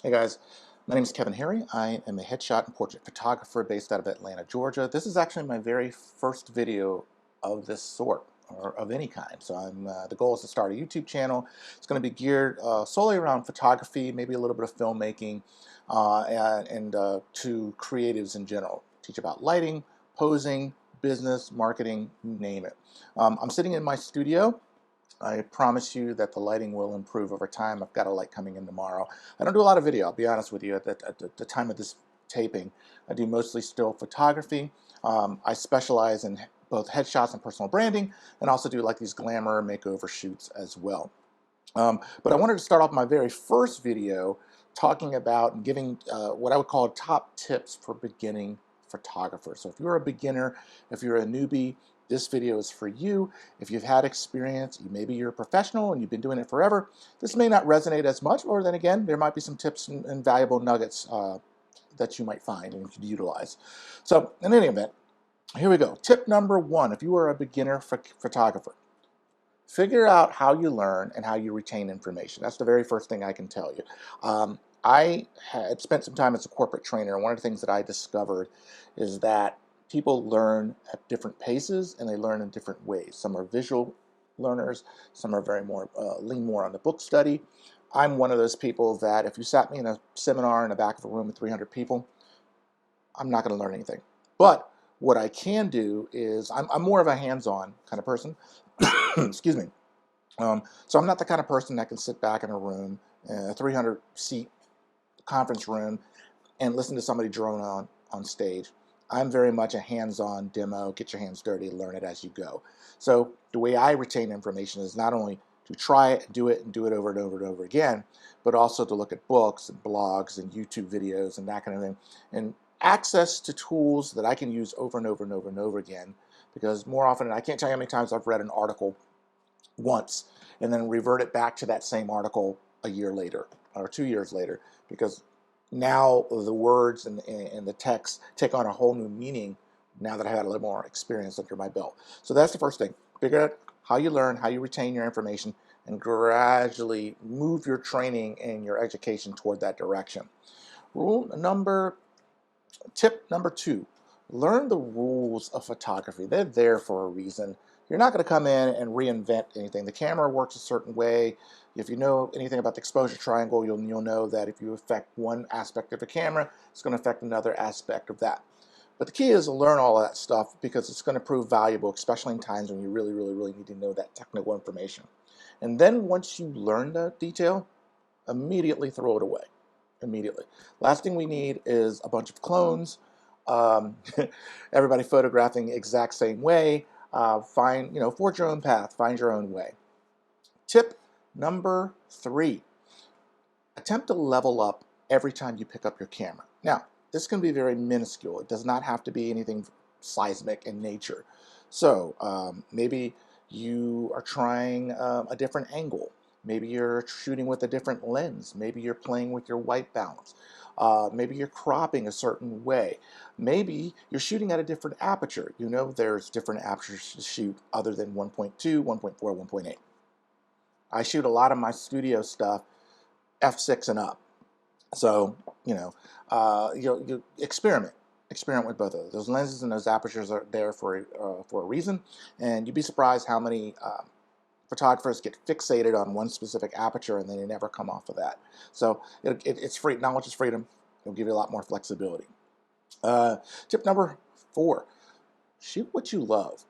Hey guys, my name is Kevin Harry. I am a headshot and portrait photographer based out of Atlanta, Georgia. This is actually my very first video of this sort or of any kind. So the goal is to start a YouTube channel. It's going to be geared solely around photography, maybe a little bit of filmmaking, and to creatives in general. Teach about lighting, posing, business, marketing, you name it. I'm sitting in my studio. I promise you that the lighting will improve over time. I've got a light coming in tomorrow. I don't do a lot of video, I'll be honest with you, at the time of this taping. I do mostly still photography. I specialize in both headshots and personal branding, and also do like these glamour makeover shoots as well. But I wanted to start off my very first video talking about and giving what I would call top tips for beginning photographers. So if you're a beginner, if you're a newbie, this video is for you. If you've had experience, maybe you're a professional and you've been doing it forever, this may not resonate as much, or then again, there might be some tips and valuable nuggets that you might find and you could utilize. So in any event, here we go. Tip number one, if you are a beginner photographer, figure out how you learn and how you retain information. That's the very first thing I can tell you. I had spent some time as a corporate trainer, and one of the things that I discovered is that people learn at different paces and they learn in different ways. Some are visual learners, some are very more lean more on the book study. I'm one of those people that if you sat me in a seminar in the back of a room with 300 people, I'm not going to learn anything. But what I can do is I'm more of a hands-on kind of person. Excuse me. So I'm not the kind of person that can sit back in a room, a 300-seat conference room, and listen to somebody drone on stage. I'm very much a hands-on demo, get your hands dirty, learn it as you go. So the way I retain information is not only to try it, do it, and do it over and over and over again, but also to look at books and blogs and YouTube videos and that kind of thing, and access to tools that I can use over and over and over and over again, because more often, and I can't tell you how many times I've read an article once and then revert it back to that same article a year later or 2 years later, because now the words and the text take on a whole new meaning now that I had a little more experience under my belt. So that's the first thing. Figure out how you learn, how you retain your information, and gradually move your training and your education toward that direction. Tip number two, learn the rules of photography. They're there for a reason. You're not going to come in and reinvent anything. The camera works a certain way. If you know anything about the exposure triangle, you'll know that if you affect one aspect of the camera, it's going to affect another aspect of that. But the key is to learn all of that stuff, because it's going to prove valuable, especially in times when you really, really, really need to know that technical information. And then once you learn the detail, immediately throw it away. Immediately. Last thing we need is a bunch of clones. Um, Everybody photographing the exact same way. Forge your own path. Find your own way. Tip number three, attempt to level up every time you pick up your camera. Now, this can be very minuscule. It does not have to be anything seismic in nature. So maybe you are trying a different angle. Maybe you're shooting with a different lens. Maybe you're playing with your white balance. Maybe you're cropping a certain way. Maybe you're shooting at a different aperture. You know there's different apertures to shoot other than 1.2, 1.4, 1.8. I shoot a lot of my studio stuff f6 and up. So, you experiment with both of those. Those lenses and those apertures are there for a reason, and you'd be surprised how many photographers get fixated on one specific aperture and then they never come off of that. So it's free. Knowledge is freedom. It'll give you a lot more flexibility. Tip number four: shoot what you love.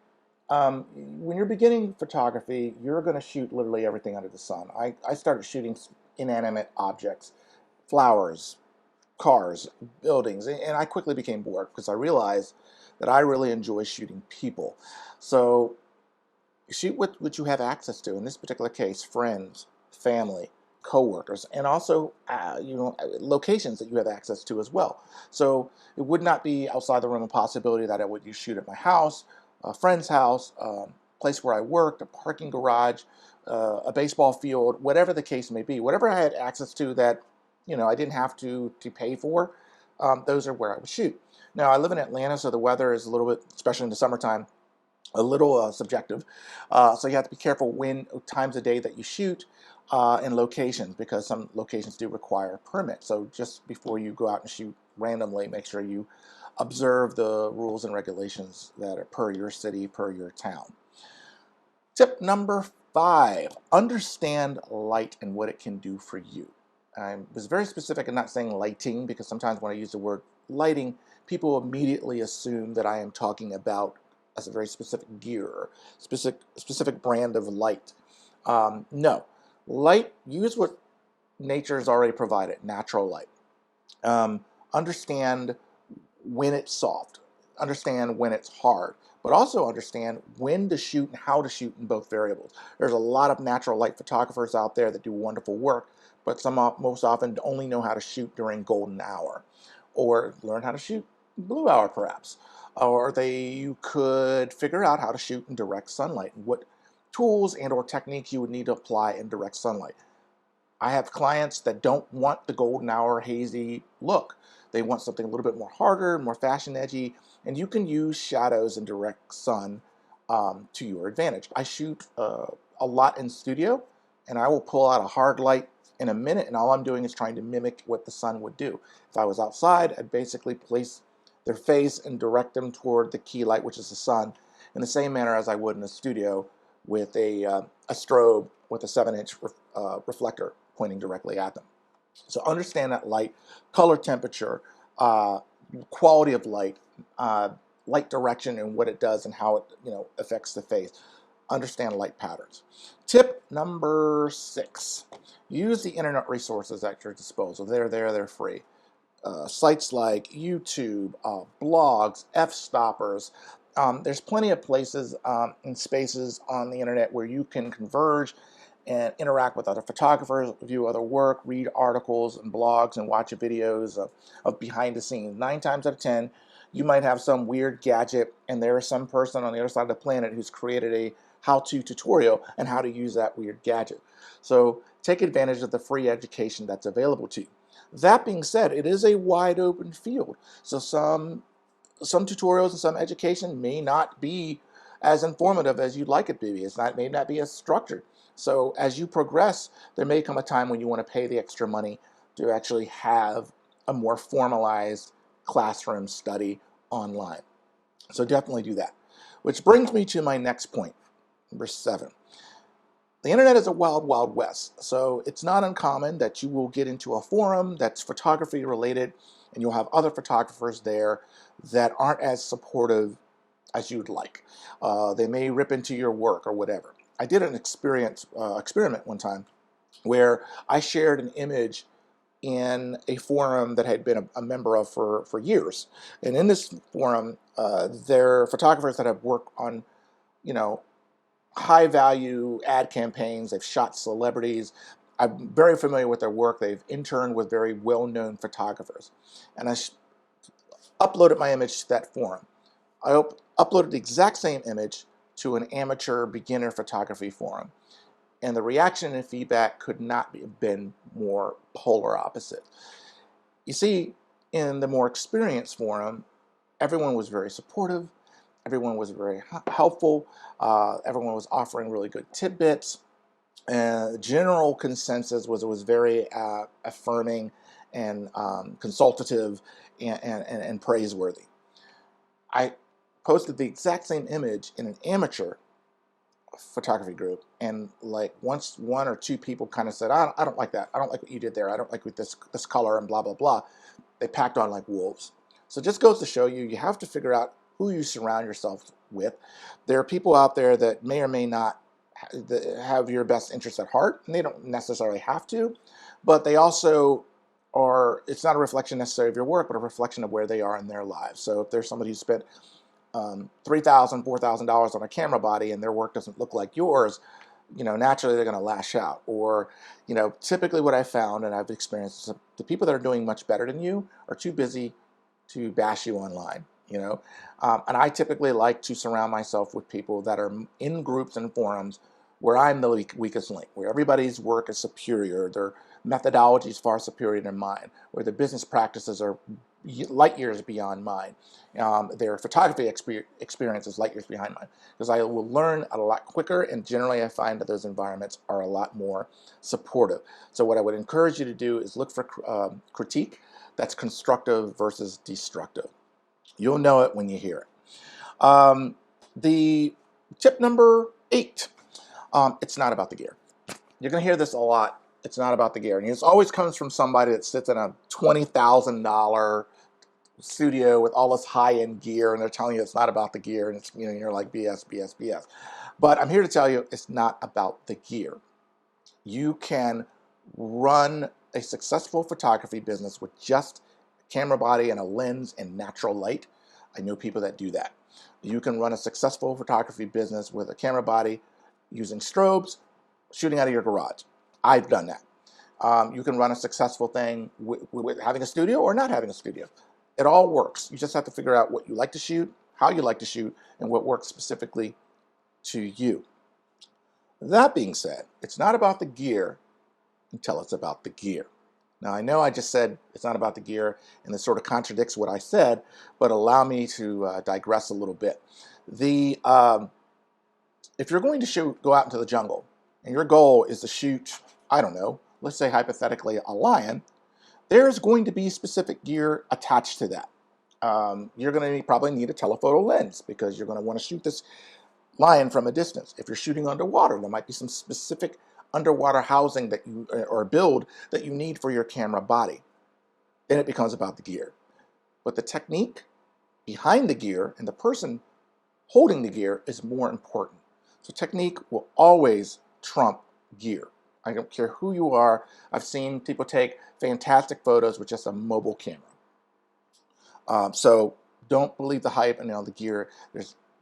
When you're beginning photography, you're going to shoot literally everything under the sun. I started shooting inanimate objects, flowers, cars, buildings, and I quickly became bored because I realized that I really enjoy shooting people. So shoot what you have access to. In this particular case, friends, family, coworkers, and also locations that you have access to as well. So it would not be outside the realm of possibility that I would shoot at my house, a friend's house, place where I worked, a parking garage, a baseball field, whatever the case may be. Whatever I had access to that I didn't have to pay for, those are where I would shoot. Now I live in Atlanta, so the weather is a little bit, especially in the summertime, a little subjective. So you have to be careful when times of day that you shoot. in locations, because some locations do require a permit. So just before you go out and shoot randomly, make sure you observe the rules and regulations that are per your city, per your town. Tip number 5, understand light and what it can do for you. I was very specific in not saying lighting, because sometimes when I use the word lighting, people immediately assume that I am talking about as a very specific gear, or specific brand of light. No, light, use what nature has already provided, natural light. Understand when it's soft, understand when it's hard, but also understand when to shoot and how to shoot in both variables. There's a lot of natural light photographers out there that do wonderful work, but some most often only know how to shoot during golden hour, or learn how to shoot blue hour perhaps, or you could figure out how to shoot in direct sunlight and what tools and or techniques you would need to apply in direct sunlight. I have clients that don't want the golden hour hazy look. They want something a little bit more harder, more fashion edgy, and you can use shadows in direct sun to your advantage. I shoot a lot in studio, and I will pull out a hard light in a minute, and all I'm doing is trying to mimic what the sun would do. If I was outside, I'd basically place their face and direct them toward the key light, which is the sun, in the same manner as I would in a studio with a strobe with a 7-inch reflector pointing directly at them. So understand that light, color temperature, quality of light, light direction and what it does and how it affects the face. Understand light patterns. Tip number 6, use the internet resources at your disposal. They're free. Sites like YouTube, blogs, f-stoppers. There's plenty of places and spaces on the internet where you can converge and interact with other photographers, view other work, read articles and blogs, and watch videos of behind the scenes. 9 times out of 10, you might have some weird gadget, and there is some person on the other side of the planet who's created a how-to tutorial on how to use that weird gadget. So take advantage of the free education that's available to you. That being said, it is a wide open field. So some tutorials and some education may not be as informative as you'd like it to be. May not be as structured. So as you progress, there may come a time when you want to pay the extra money to actually have a more formalized classroom study online. So definitely do that. Which brings me to my next point, number 7. The internet is a wild, wild west. So it's not uncommon that you will get into a forum that's photography related, and you'll have other photographers there that aren't as supportive as you'd like. They may rip into your work or whatever. I did an experiment one time where I shared an image in a forum that I had been a member of for years. And in this forum, there are photographers that have worked on, high value ad campaigns. They've shot celebrities. I'm very familiar with their work. They've interned with very well-known photographers. And I uploaded my image to that forum. I uploaded the exact same image to an amateur beginner photography forum. And the reaction and feedback could not have been more polar opposite. You see, in the more experienced forum, everyone was very supportive. Everyone was very helpful. Everyone was offering really good tidbits. General consensus was it was very affirming and consultative and praiseworthy. I posted the exact same image in an amateur photography group, and like once 1 or 2 people kind of said, I don't like that. I don't like what you did there. I don't like with this color and blah, blah, blah. They packed on like wolves. So it just goes to show you, you have to figure out who you surround yourself with. There are people out there that may or may not have your best interests at heart, and they don't necessarily have to, but they also are, it's not a reflection necessarily of your work, but a reflection of where they are in their lives. So if there's somebody who spent $3,000, $4,000 on a camera body and their work doesn't look like yours, naturally they're going to lash out. Or, typically what I found and I've experienced is the people that are doing much better than you are too busy to bash you online. And I typically like to surround myself with people that are in groups and forums where I'm the weakest link, where everybody's work is superior, their methodology is far superior than mine, where the business practices are, light years beyond mine. Their photography experience is light years behind mine, because I will learn a lot quicker, and generally I find that those environments are a lot more supportive. So what I would encourage you to do is look for critique that's constructive versus destructive. You'll know it when you hear it. The tip number 8, it's not about the gear. You're going to hear this a lot. It's not about the gear. And it always comes from somebody that sits in a $20,000 studio with all this high-end gear, and they're telling you it's not about the gear, and it's, you know, you're like BS, BS, BS. But I'm here to tell you it's not about the gear. You can run a successful photography business with just a camera body and a lens and natural light. I know people that do that. You can run a successful photography business with a camera body using strobes, shooting out of your garage. I've done that. You can run a successful thing with having a studio or not having a studio. It all works. You just have to figure out what you like to shoot, how you like to shoot, and what works specifically to you. That being said, it's not about the gear until it's about the gear. Now, I know I just said it's not about the gear, and this sort of contradicts what I said, but allow me to digress a little bit. If you're going to go out into the jungle, and your goal is to shoot, I don't know, let's say hypothetically a lion, there's going to be specific gear attached to that. You're going to probably need a telephoto lens, because you're going to want to shoot this lion from a distance. If you're shooting underwater, there might be some specific underwater housing that you or build that you need for your camera body. Then it becomes about the gear. But the technique behind the gear and the person holding the gear is more important. So technique will always trump gear. I don't care who you are. I've seen people take fantastic photos with just a mobile camera. So don't believe the hype and all the gear.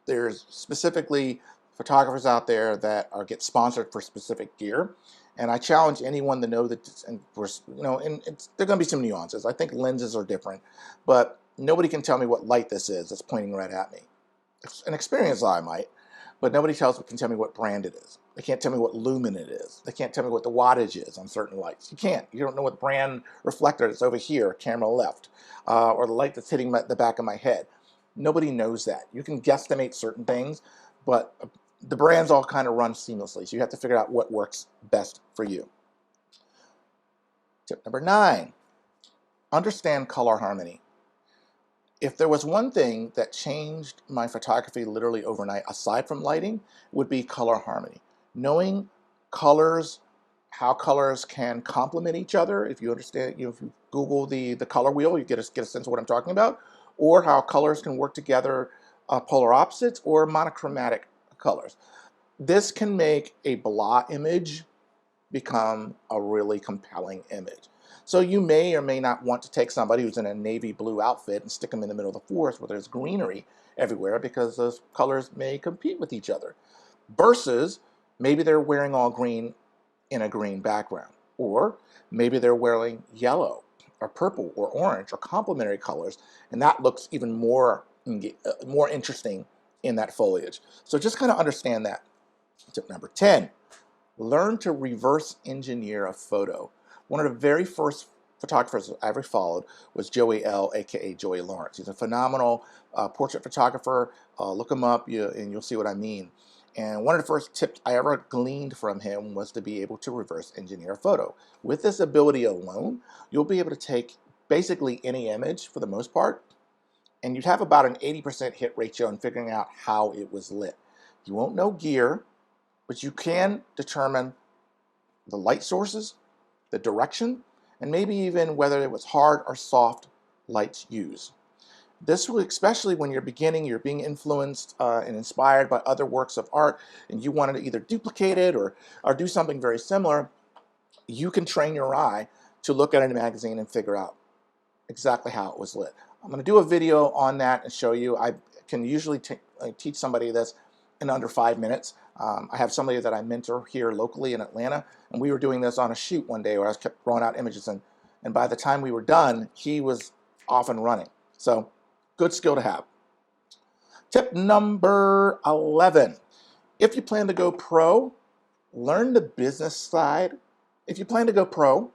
There's specifically photographers out there that get sponsored for specific gear, and I challenge anyone to know that. And there are going to be some nuances. I think lenses are different, but nobody can tell me what light this is that's pointing right at me. It's an experienced eye might, but nobody can tell me what brand it is. They can't tell me what lumen it is. They can't tell me what the wattage is on certain lights. You can't. You don't know what brand reflector that's over here, camera left, or the light that's hitting the back of my head. Nobody knows that. You can guesstimate certain things, but the brands all kind of run seamlessly. So you have to figure out what works best for you. Tip number 9, understand color harmony. If there was one thing that changed my photography literally overnight, aside from lighting, would be color harmony. Knowing colors, how colors can complement each other. If you understand, if you Google the color wheel, you get a sense of what I'm talking about, or how colors can work together, polar opposites or monochromatic colors. This can make a blah image become a really compelling image. So you may or may not want to take somebody who's in a navy blue outfit and stick them in the middle of the forest where there's greenery everywhere, because those colors may compete with each other. Versus maybe they're wearing all green in a green background, or maybe they're wearing yellow or purple or orange or complementary colors, and that looks even more interesting in that foliage. So just kind of understand that. Tip number 10, learn to reverse engineer a photo. One of the very first photographers I ever followed was Joey L, aka Joey Lawrence. He's a phenomenal portrait photographer. Look him up and you'll see what I mean. And one of the first tips I ever gleaned from him was to be able to reverse engineer a photo. With this ability alone, you'll be able to take basically any image for the most part, and you'd have about an 80% hit ratio in figuring out how it was lit. You won't know gear, but you can determine the light sources, the direction, and maybe even whether it was hard or soft lights used. This will, especially when you're beginning, you're being influenced and inspired by other works of art, and you wanted to either duplicate it or do something very similar, you can train your eye to look at a magazine and figure out exactly how it was lit. I'm going to do a video on that and show you. I can usually teach somebody this in under 5 minutes. I have somebody that I mentor here locally in Atlanta, and we were doing this on a shoot one day where I kept throwing out images, and by the time we were done, he was off and running. So, good skill to have. Tip number 11. If you plan to go pro, learn the business side. If you plan to go pro,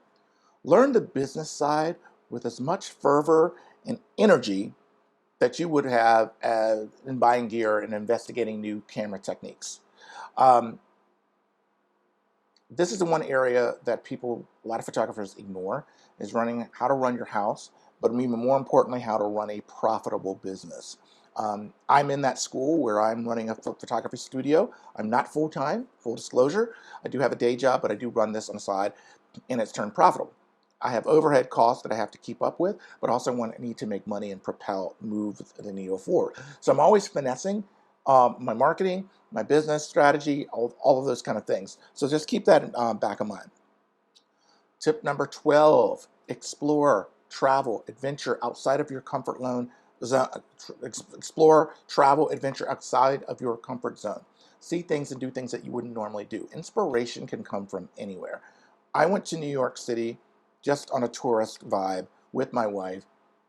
learn the business side with as much fervor and energy that you would have in buying gear and investigating new camera techniques. This is the one area that a lot of photographers ignore, is how to run your house, but even more importantly, how to run a profitable business. I'm in that school where I'm running a photography studio. I'm not full-time, full disclosure. I do have a day job, but I do run this on the side, and it's turned profitable. I have overhead costs that I have to keep up with, but also need to make money and move the needle forward. So I'm always finessing my marketing, my business strategy, all of those kind of things. So just keep that in back of mind. Tip number 12, explore, travel, adventure outside of your comfort zone. Explore, travel, adventure outside of your comfort zone. See things and do things that you wouldn't normally do. Inspiration can come from anywhere. I went to New York City just on a tourist vibe with my wife,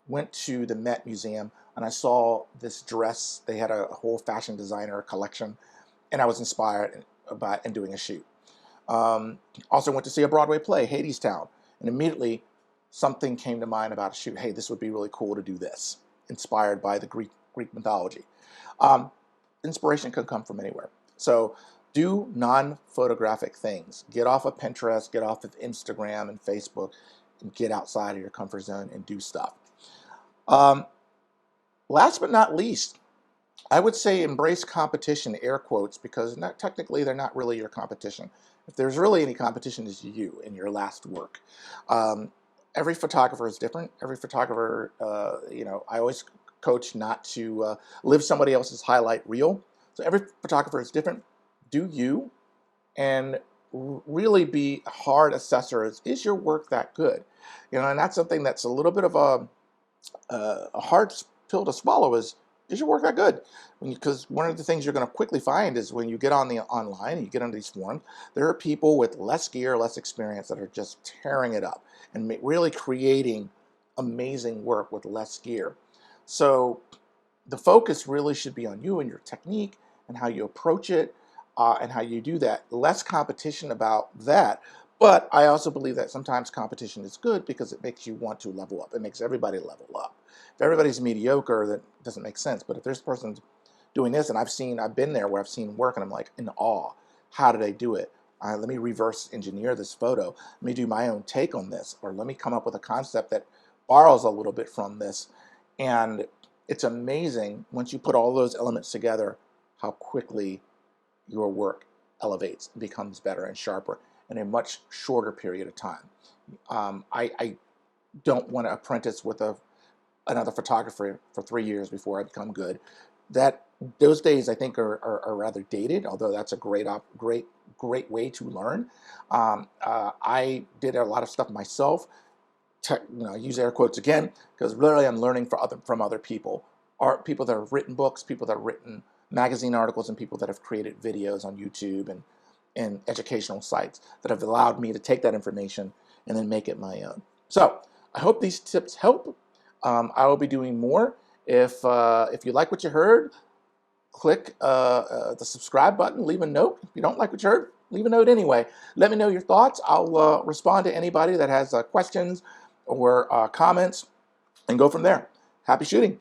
went to the Met Museum, and I saw this dress. They had a whole fashion designer collection, and I was inspired by and doing a shoot. Also went to see a Broadway play, Hadestown, and immediately something came to mind about a shoot. Hey, this would be really cool to do this, inspired by the Greek mythology. Inspiration can come from anywhere. So do non-photographic things. Get off of Pinterest, get off of Instagram and Facebook, and get outside of your comfort zone and do stuff. Last but not least, I would say embrace competition, air quotes, because technically they're not really your competition. If there's really any competition, it's you and your last work. Every photographer is different. Every photographer, I always coach not to live somebody else's highlight reel. So every photographer is different. Do you, and really be a hard assessor. Is your work that good? And that's something that's a little bit of a hard pill to swallow. Is your work that good? Because one of the things you're going to quickly find is when you get on the online and you get on these forums, there are people with less gear, less experience that are just tearing it up and really creating amazing work with less gear. So the focus really should be on you and your technique and how you approach it and how you do that. Less competition about that. But I also believe that sometimes competition is good because it makes you want to level up. It makes everybody level up. If everybody's mediocre, that doesn't make sense. But if there's a person doing this, and I've been there where I've seen work and I'm like in awe. How did they do it? Let me reverse engineer this photo. Let me do my own take on this, or let me come up with a concept that borrows a little bit from this. And it's amazing once you put all those elements together, how quickly your work elevates and becomes better and sharper in a much shorter period of time. I don't want to apprentice with another photographer for 3 years before I become good. Those days I think are rather dated, although that's a great way to learn. I did a lot of stuff myself. I use air quotes again because literally I'm learning from other people. People that have written books, people that have written magazine articles, and people that have created videos on YouTube and educational sites that have allowed me to take that information and then make it my own. So I hope these tips help. I will be doing more. If you like what you heard, click the subscribe button, leave a note. If you don't like what you heard, leave a note anyway. Let me know your thoughts. I'll respond to anybody that has questions or comments and go from there. Happy shooting.